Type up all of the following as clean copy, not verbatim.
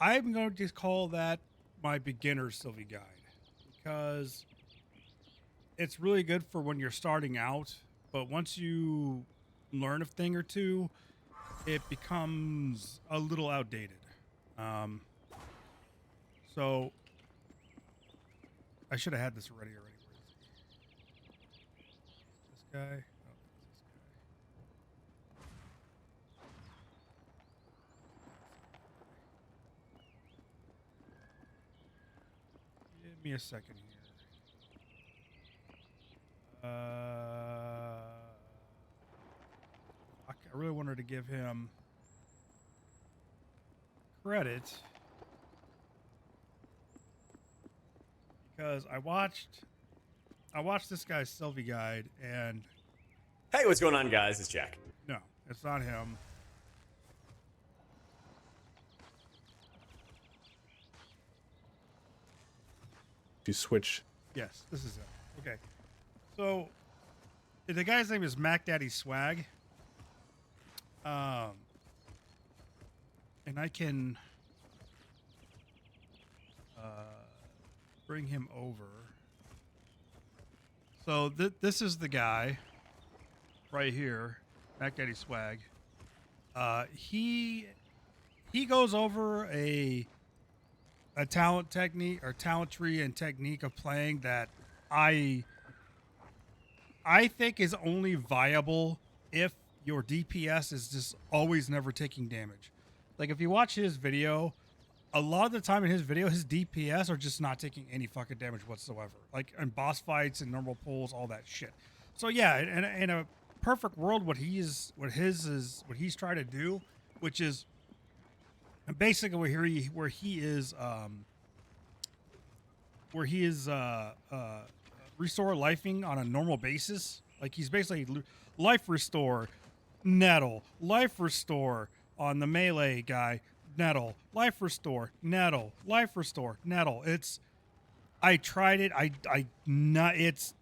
I'm going to call that my beginner Sylvie guide because it's really good for when you're starting out. But once you learn a thing or two, it becomes a little outdated. Um, so I should have had this already. Where is this guy? Oh, that's this guy. Give me a second here. I really wanted to give him credit because I watched this guy's Sylvie guide, and Hey, what's going on, guys? It's Jack. no, it's not him. You switch. Yes, this is him. Okay, so the guy's name is Mac Daddy Swag. And I can bring him over. So this is the guy right here, Mac Daddy Swag. He goes over a talent technique or talent tree and technique of playing that I think is only viable if your DPS is just always never taking damage. Like if you watch his video, a lot of the time in his video, his DPS are just not taking any fucking damage whatsoever. Like in boss fights and normal pulls, all that shit. So yeah, in a perfect world, what he's trying to do, which is basically where he is restore lifing on a normal basis. Like he's basically life restore, nettle, life restore on the melee guy, nettle, life restore, nettle, life restore, nettle. I tried it. I not. It's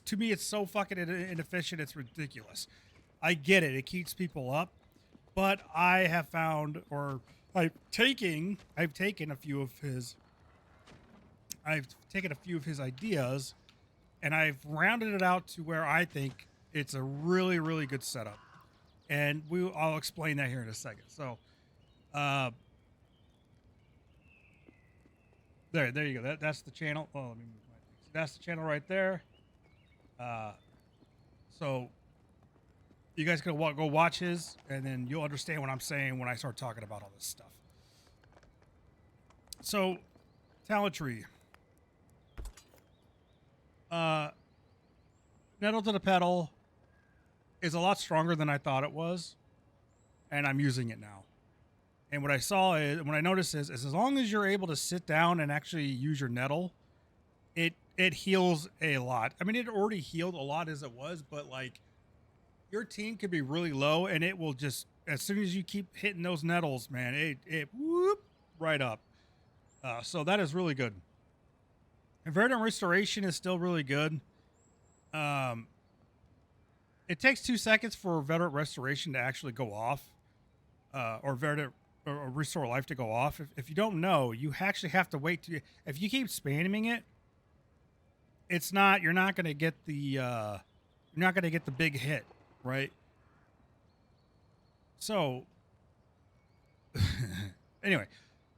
to me, it's so fucking inefficient. It's ridiculous. I get it. It keeps people up, but I have found, or I've taken a few of his. I've taken a few of his ideas, and I've rounded it out to where I think it's a really, really good setup. And I'll explain that here in a second. So, there you go. That's the channel. Oh, let me move my thing. That's the channel right there. So you guys can go watch his, and then you'll understand what I'm saying when I start talking about all this stuff. So, talent tree. Nettle to the pedal is a lot stronger than I thought it was, and I'm using it now. And what I noticed is as long as you're able to sit down and actually use your nettle, it heals a lot. I mean, it already healed a lot as it was, but like your team could be really low, and it will just, as soon as you keep hitting those nettles, man, it whoop right up. So that is really good. And Verdant Restoration is still really good. It takes 2 seconds for Verdant Restoration to actually go off, or Verdant or Restore Life to go off. If you don't know, you actually have to wait to. If you keep spamming it, you're not going to get the big hit, right? So anyway,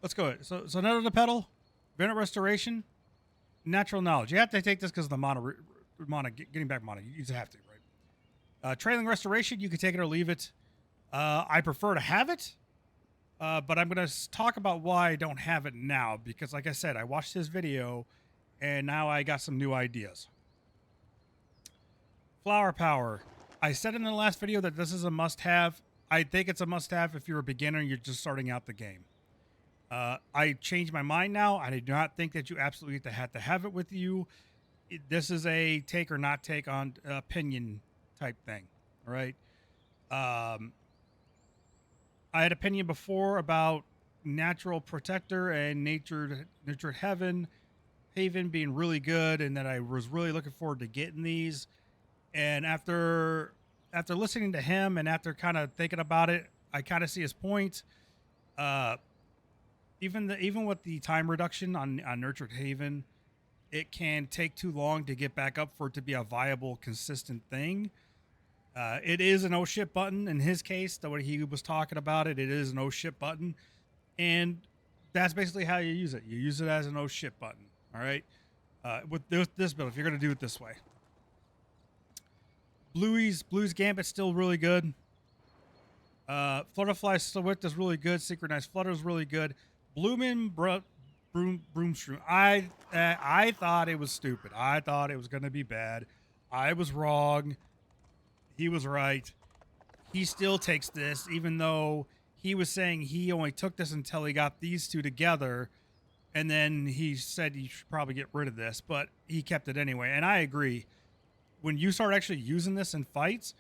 let's go. So Nettle to pedal, Verdant Restoration, Natural Knowledge. You have to take this because of the mana, getting back mana. You just have to, right? Trailing Restoration, you can take it or leave it. I prefer to have it, but I'm going to talk about why I don't have it now because, like I said, I watched his video, and now I got some new ideas. Flower Power. I said in the last video that this is a must-have. I think it's a must-have if you're a beginner and you're just starting out the game. I changed my mind now. I do not think that you absolutely have to have it with you. This is a take or not take on opinion type thing, right? I had opinion before about Natural Protector and Natured Haven being really good, and that I was really looking forward to getting these. And after listening to him and after kind of thinking about it, I kind of see his point. even with the time reduction on Nurtured Haven, it can take too long to get back up for it to be a viable, consistent thing. It is an oh shit button in his case. The way he was talking about it, it is an oh shit button, and that's basically how you use it. You use it as an oh shit button. All right. With this build, if you're gonna do it this way, Bluey's Gambit's still really good. Flutterfly Swift is really good. Synchronized Flutter is really good. Bloomin' Broomshroom. I thought it was stupid. I thought it was gonna be bad. I was wrong. He was right. He still takes this, even though he was saying he only took this until he got these two together, and then he said you should probably get rid of this, but he kept it anyway. And I agree. When you start actually using this in fights,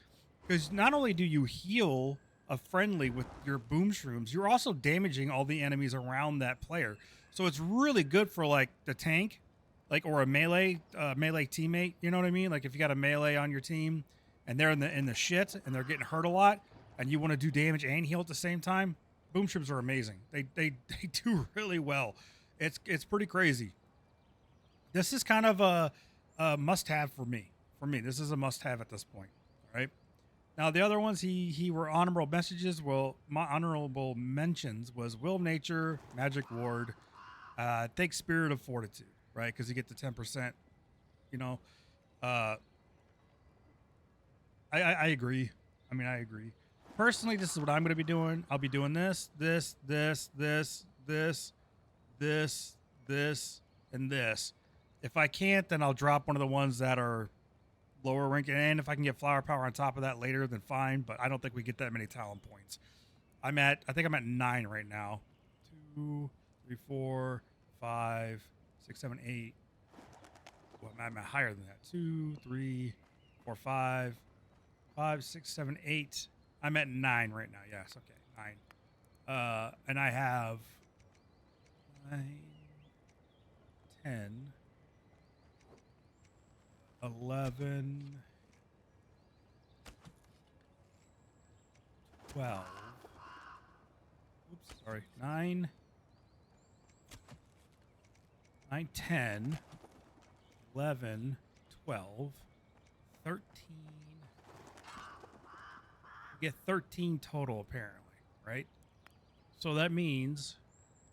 because not only do you heal a friendly with your boom shrooms, you're also damaging all the enemies around that player. So it's really good for like the tank, like, or a melee teammate. You know what I mean? Like if you got a melee on your team and they're in the shit and they're getting hurt a lot, and you want to do damage and heal at the same time, boom shrooms are amazing. They do really well. It's pretty crazy. This is kind of a must-have for me. For me, this is a must-have at this point. All right. Now the other ones he were honorable messages. Well, my honorable mentions was Will of Nature, Magic Ward, I think Spirit of Fortitude, right? Because you get the 10%. You know, I agree. I mean, I agree. Personally, this is what I'm going to be doing. I'll be doing this, and this. If I can't, then I'll drop one of the ones that are lower rank, and if I can get flower power on top of that later, then fine. But I don't think we get that many talent points. I think I'm at 9 right now. 2, 3, 4, 5, 6, 7, 8. Well, I'm higher than that. 2, 3, 4, 5, 5, 6, 7, 8. I'm at 9 right now. Yes, okay, 9. And I have 9, 10, 11, 12. Oops, sorry. 9, 10, 11, 12, 13. We get 13 total, apparently, right? So that means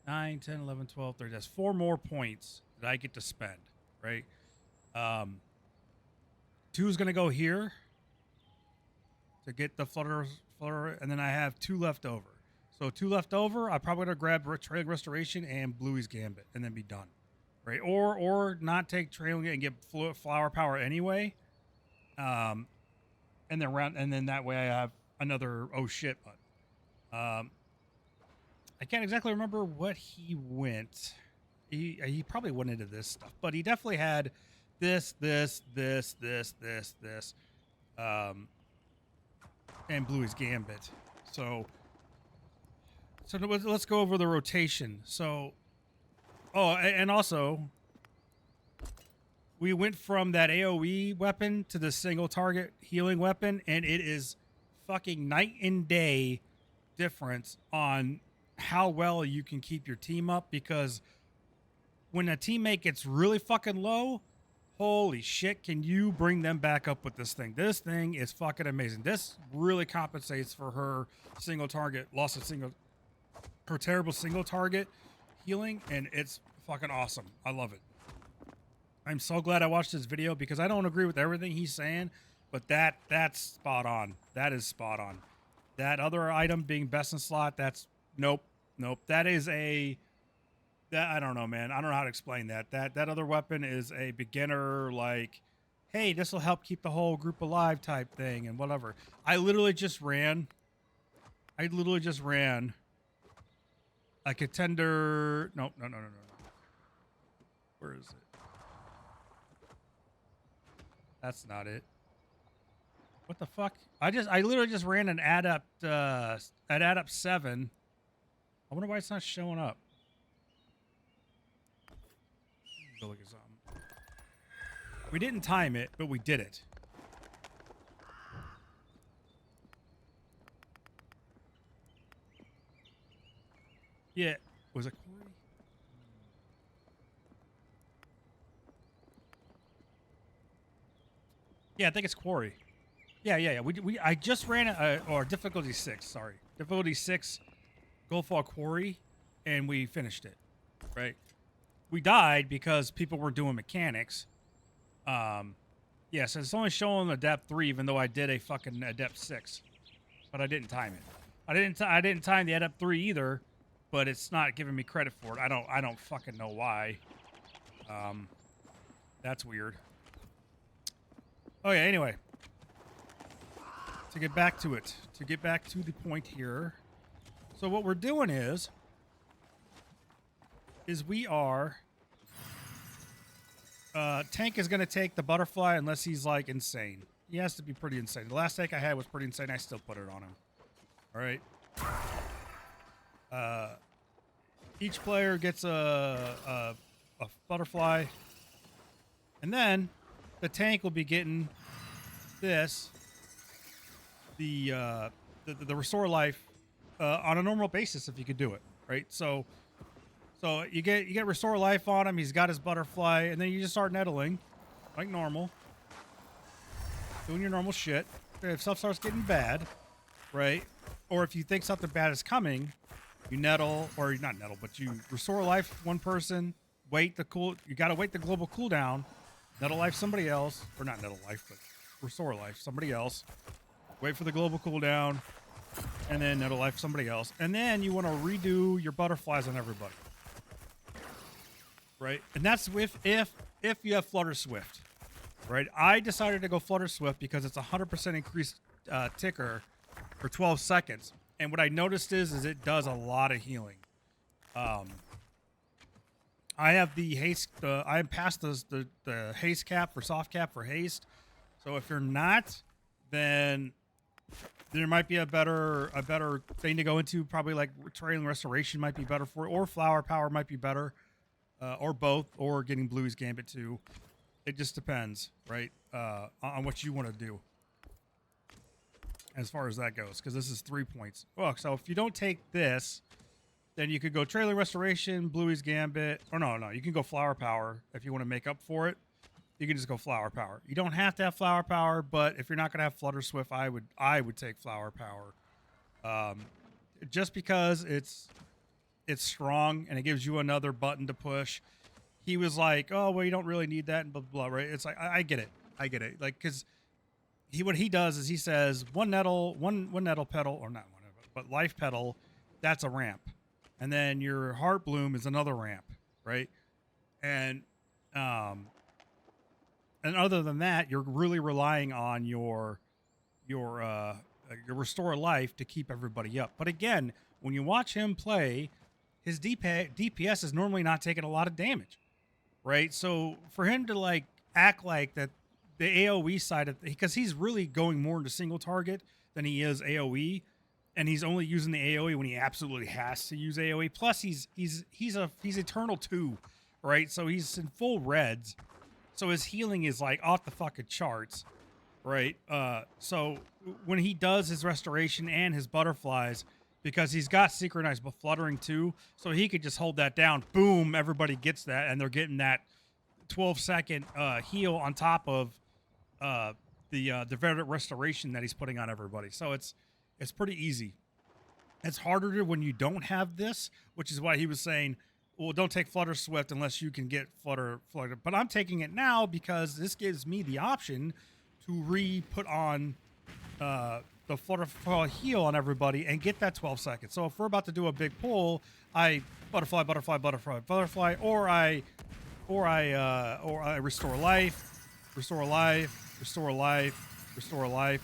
9, 10, 11, 12, 13. That's 4 more points that I get to spend, right? 2 is going to go here to get the flutter, and then I have 2 left over. So 2 left over, I'm probably going to grab Trailing Restoration and Bluey's Gambit and then be done, right? Or not take Trailing and get flower power anyway, and then that way I have another oh shit button. I can't exactly remember what he went. He probably went into this stuff, but he definitely had this, and Bluey's Gambit. So let's go over the rotation. So, and also, we went from that AoE weapon to the single target healing weapon, and it is fucking night and day difference on how well you can keep your team up, because when a teammate gets really fucking low, holy shit, can you bring them back up with this thing? This thing is fucking amazing. This really compensates for her her terrible single target healing, and it's fucking awesome. I love it. I'm so glad I watched this video, because I don't agree with everything he's saying, but that's spot on. That is spot on. That other item being best in slot, that's nope. That is I don't know, man. I don't know how to explain that. That other weapon is a beginner, like, hey, this will help keep the whole group alive type thing and whatever. I literally just ran a contender. No. Where is it? That's not it. What the fuck? I literally just ran an adept 7. I wonder why it's not showing up. Go look at something. We didn't time it, but we did it. Yeah, was it Yeah, I think it's Quarry. Yeah. I just ran or difficulty 6. Sorry, difficulty 6, Goldfall Quarry, and we finished it. Right. We died because people were doing mechanics. Yeah, so it's only showing Adept 3, even though I did a fucking Adept 6, but I didn't time it. I didn't time the Adept 3 either, but it's not giving me credit for it. I don't fucking know why. That's weird. Oh yeah. Anyway, to get back to it, to get back to the point here. So what we're doing is we are. Tank is going to take the butterfly unless he's like insane. He has to be pretty insane. The last tank I had was pretty insane. I still put it on him. All right. Each player gets a butterfly, and then the tank will be getting this, the restore life on a normal basis if you could do it. Right. So you get restore life on him. He's got his butterfly, and then you just start nettling, like normal, doing your normal shit. If stuff starts getting bad, right, or if you think something bad is coming, you nettle, or not nettle, but you restore life one person. You gotta wait the global cooldown. Nettle life somebody else, or not nettle life, but restore life somebody else. Wait for the global cooldown, and then nettle life somebody else, and then you want to redo your butterflies on everybody. Right, and that's if you have Flutter Swift, right? I decided to go Flutter Swift because it's 100% increased ticker for 12 seconds, and what I noticed is it does a lot of healing. I have the haste. I am past the haste cap for soft cap for haste, so if you're not, then there might be a better thing to go into. Probably like Trailing Restoration might be better for it, or Flower Power might be better. Or both, or getting Bluey's Gambit too. It just depends, right, on what you want to do as far as that goes, because this is 3 points. Well, so if you don't take this, then you could go Trailing Restoration, Bluey's Gambit, or no, you can go Flower Power if you want to make up for it. You can just go Flower Power. You don't have to have Flower Power, but if you're not going to have Flutter Swift, I would take Flower Power, just because it's strong and it gives you another button to push. He was like, oh, well, you don't really need that, and blah, blah, blah, right? It's like, I get it. Like, because what he does is he says one nettle petal, or not one, but life petal, that's a ramp. And then your heart bloom is another ramp, right? And other than that, you're really relying on your restore life to keep everybody up. But again, when you watch him play, his DPS is normally not taking a lot of damage, right? So for him to like act like that, the AOE side of because he's really going more into single target than he is AOE, and he's only using the AOE when he absolutely has to use AOE. Plus he's Eternal 2, right? So he's in full reds, so his healing is like off the fucking charts, right? So when he does his restoration and his butterflies, because he's got synchronized but fluttering too, so he could just hold that down. Boom, everybody gets that, and they're getting that 12-second heal on top of the Verdant Restoration that he's putting on everybody. So it's pretty easy. It's harder to when you don't have this, which is why he was saying, well, don't take Flutter Swift unless you can get Flutter. But I'm taking it now because this gives me the option to re-put on the Flutterfly heal on everybody and get that 12 seconds. So if we're about to do a big pull, I butterfly, or I restore life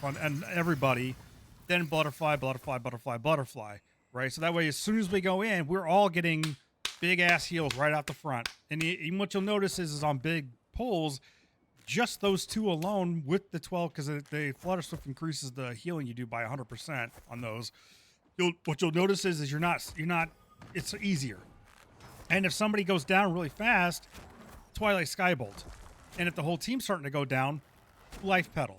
on and everybody, then butterfly, right? So that way, as soon as we go in, we're all getting big ass heals right out the front. And even what you'll notice is on big pulls, just those two alone with the 12, because the Flutter Swift increases the healing you do by 100% on those. What you'll notice is you're not. It's easier. And if somebody goes down really fast, Twilight Skybolt. And if the whole team's starting to go down, Life Petal,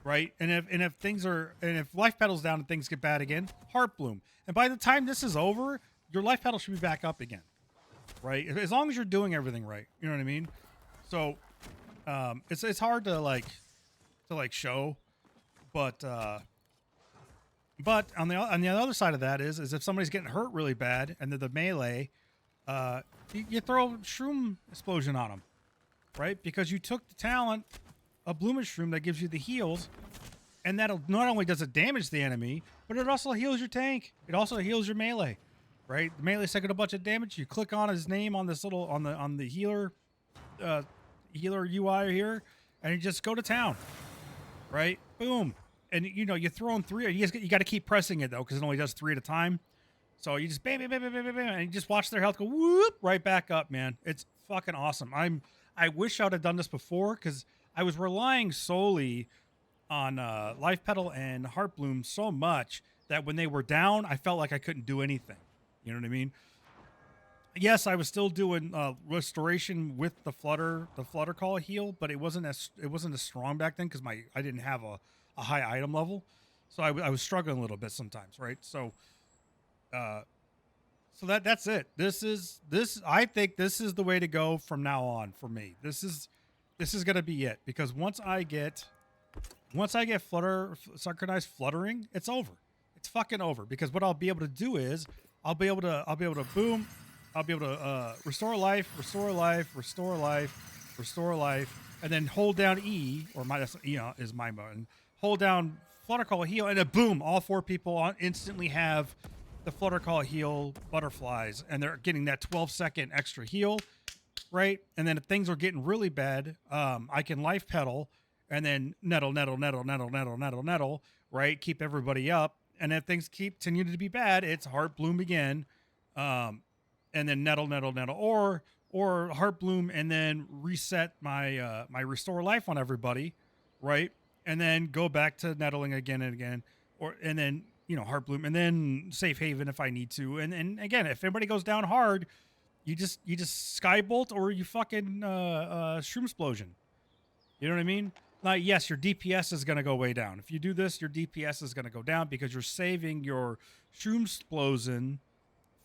right? And if Life Petal's down and things get bad again, Heart Bloom. And by the time this is over, your Life Petal should be back up again, right? As long as you're doing everything right, you know what I mean? So it's hard to like to like show, but on the other side of that is if somebody's getting hurt really bad and they're the melee, you throw shroom explosion on them, right? Because you took the talent of Blue Mushroom that gives you the heals, and that'll not only does it damage the enemy, but it also heals your tank. It also heals your melee, right? The melee's taking a bunch of damage. You click on his name on this little on the healer healer UI here, and you just go to town, right? Boom. And you know, you throw in 3. You got to keep pressing it though, because it only does 3 at a time. So you just bam, bam, bam, bam, bam, bam, bam, and you just watch their health go whoop right back up, man. It's fucking awesome. I wish I would have done this before, because I was relying solely on Life Petal and Heart Bloom so much that when they were down, I felt like I couldn't do anything. You know what I mean? Yes, I was still doing restoration with the flutter call heal, but it wasn't as strong back then because I didn't have a high item level, so I was struggling a little bit sometimes, right? So, that's it. I think this is the way to go from now on for me. This is gonna be it, because once I get synchronized fluttering, it's over. It's fucking over, because what I'll be able to do is I'll be able to boom. I'll be able to restore life, and then hold down E, or is my button. Hold down Flutter Call heal, and then boom, all 4 people instantly have the Flutter Call heal butterflies, and they're getting that 12-second extra heal, right? And then if things are getting really bad, I can Life Pedal, and then nettle, right? Keep everybody up, and if things continue to be bad, it's Heart Bloom again. And then nettle, or Heart Bloom, and then reset my my restore life on everybody, right? And then go back to nettling again and again, and then Heart Bloom, and then Safe Haven if I need to, and again, if anybody goes down hard, you just Skybolt, or you fucking Shroom Explosion. You know what I mean? Now, yes, your DPS is going to go way down. If you do this, your DPS is going to go down because you're saving your Shroom Explosion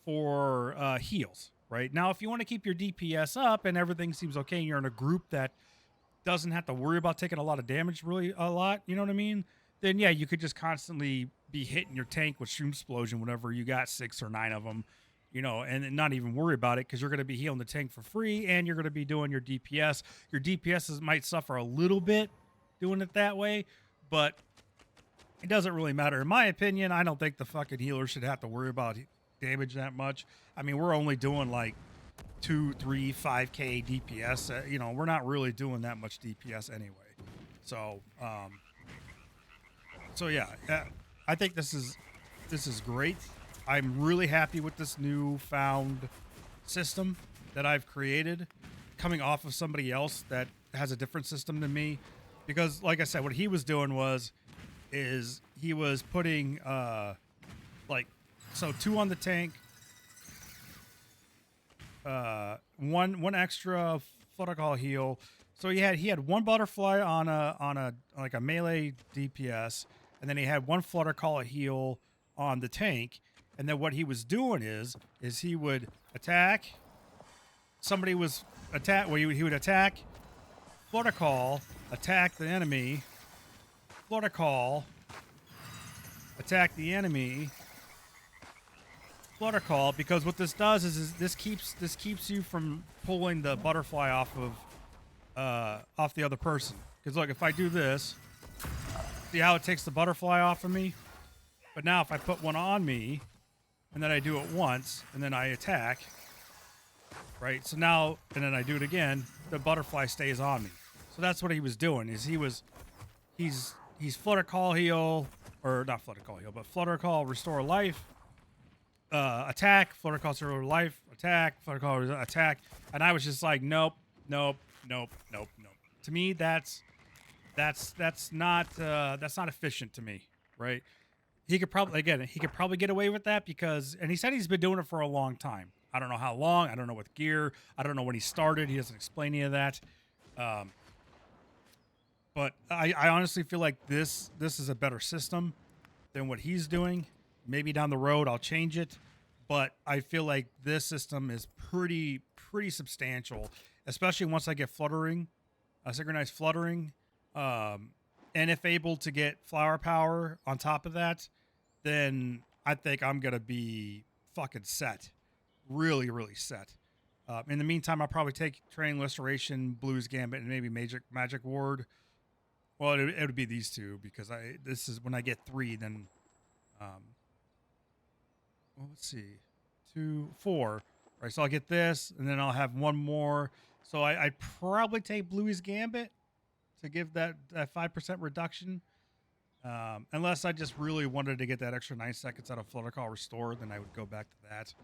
for heals, right? Now, if you want to keep your DPS up and everything seems okay, and you're in a group that doesn't have to worry about taking a lot of damage, really a lot, you know what I mean? Then yeah, you could just constantly be hitting your tank with Shroom Explosion whenever you got 6 or 9 of them, and not even worry about it, because you're going to be healing the tank for free, and you're going to be doing your DPS. Your DPS might suffer a little bit doing it that way, but it doesn't really matter. In my opinion, I don't think the fucking healer should have to worry about damage that much. I mean, we're only doing like 2, 3, 5k DPS. We're not really doing that much DPS anyway. So yeah, I think this is great. I'm really happy with this newfound system that I've created, coming off of somebody else that has a different system than me. Because like I said, what he was doing is he was putting 2 on the tank, one extra Flutter Call heal. So he had 1 butterfly on a melee DPS, and then he had 1 Flutter Call heal on the tank. And then what he was doing is he would attack. Somebody was attack. Well, he would attack, Flutter Call, attack the enemy, Flutter Call, attack the enemy, Flutter Call, because what this does is this keeps you from pulling the butterfly off the other person. Because look, if I do this, see how it takes the butterfly off of me? But now if I put 1 on me, and then I do it once, and then I attack, right? So now, and then I do it again, the butterfly stays on me. So that's what he was doing. He's Flutter Call heal, or not Flutter Call heal, but Flutter Call restore life, attack, Flutter Call restore life, attack, Flutter Call attack, and I was just like, nope. To me, that's not efficient to me, right? He could probably get away with that and he said he's been doing it for a long time. I don't know how long. I don't know what gear. I don't know when he started. He doesn't explain any of that. But I honestly feel like this is a better system than what he's doing. Maybe down the road I'll change it, but I feel like this system is pretty substantial, especially once I get synchronized fluttering. and if able to get flower power on top of that, then I think I'm gonna be fucking set, really, really set. In the meantime, I'll probably take Training Restoration, Blues Gambit, and maybe Magic Ward. Well, it would be these two because this is when I get 3, then well, let's see, 2, 4. Right, so I'll get this, and then I'll have one more. So I'd probably take Bluey's Gambit to give that 5% reduction. Unless I just really wanted to get that extra 9 seconds out of Flutter Call Restore, then I would go back to that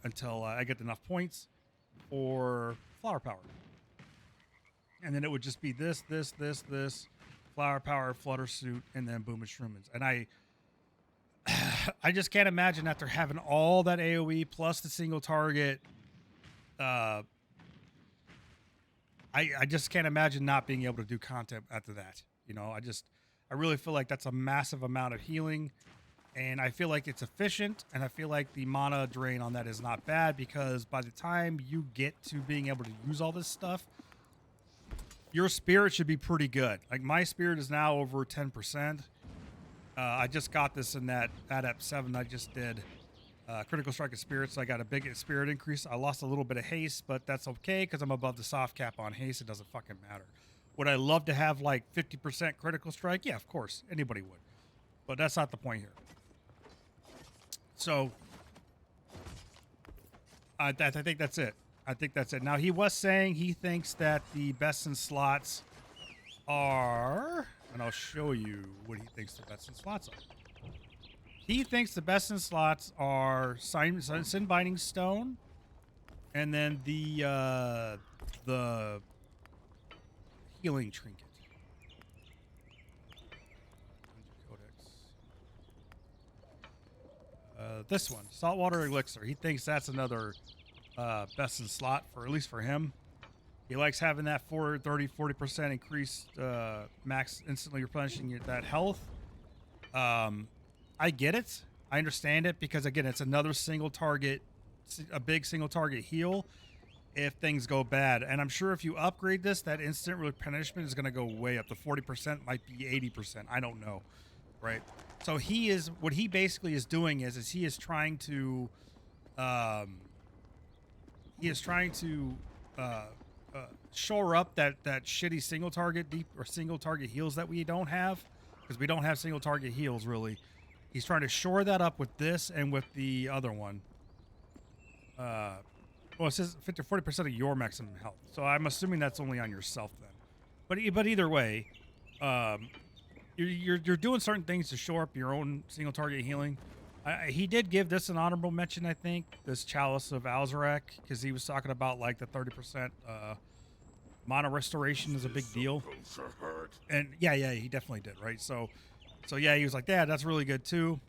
until I get enough points for Flower Power. And then it would just be this, Flower Power, Flutter Suit, and then Boom and Shroomins. And I just can't imagine after having all that AoE plus the single target. I just can't imagine not being able to do content after that. You know, I really feel like that's a massive amount of healing, and I feel like it's efficient, and I feel like the mana drain on that is not bad because by the time you get to being able to use all this stuff, your spirit should be pretty good. Like my spirit is now over 10%. I just got this in that Adept 7 I just did. Critical Strike of Spirit, so I got a big spirit increase. I lost a little bit of haste, but that's okay because I'm above the soft cap on haste. It doesn't fucking matter. Would I love to have like 50% critical strike? Yeah, of course. Anybody would. But that's not the point here. So, I think that's it. I think that's it. Now, he was saying he thinks that the best in slots are... And I'll show you what he thinks the best in slots are. He thinks the best in slots are Sin Binding Stone, and then the Healing Trinket. This one, Saltwater Elixir. He thinks that's another best in slot for at least for him. He likes having that 40% increased max instantly replenishing that health. I get it. I understand it because, again, it's another single target, a big single target heal if things go bad. And I'm sure if you upgrade this, that instant replenishment is going to go way up. The 40% might be 80%. I don't know. Right? So what he basically is doing is he is trying to shore up that shitty single target single target heals that we don't have, because we don't have single target heals really. He's trying to shore that up with this and with the other one. Well, it says 40% of your maximum health, so I'm assuming that's only on yourself then. But either way, you're doing certain things to shore up your own single target healing. He did give this an honorable mention, I think, this Chalice of Alzarak, because he was talking about like the 30% mana restoration is a big deal. And yeah, he definitely did, right? So yeah, he was like, yeah, that's really good too.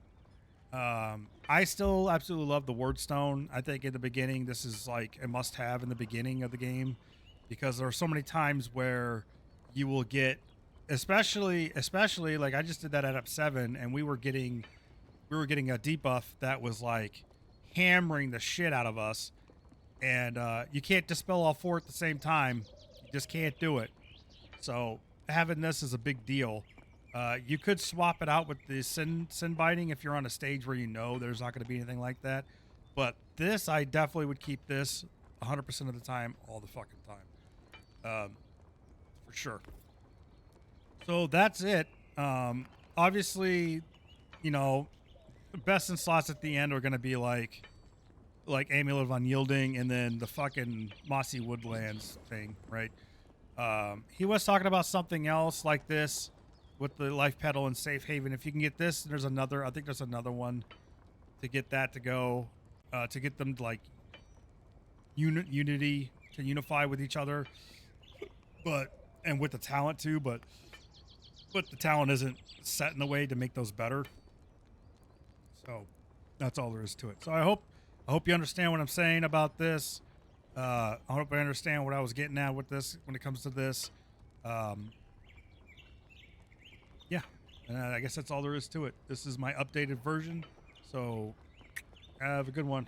I still absolutely love the Wordstone. I think in the beginning, this is like a must-have in the beginning of the game, because there are so many times where you will get, especially like I just did that at up 7, and we were getting a debuff that was like hammering the shit out of us, and you can't dispel all 4 at the same time. You just can't do it. So having this is a big deal. You could swap it out with the sin binding if you're on a stage where you know there's not going to be anything like that. But this, I definitely would keep this 100% of the time, all the fucking time, for sure. So that's it. Obviously, you know, the best in slots at the end are going to be like Amulet of Unyielding and then the fucking Mossy Woodlands thing, right? He was talking about something else like this with the Life Petal and Safe Haven. If you can get this, there's another, I think there's another one to get that to go, to get them to like unity, to unify with each other, and with the talent too, but the talent isn't set in the way to make those better. So that's all there is to it. So I hope you understand what I'm saying about this. I hope I understand what I was getting at with this when it comes to this. Yeah, and I guess that's all there is to it. This is my updated version. So have a good one.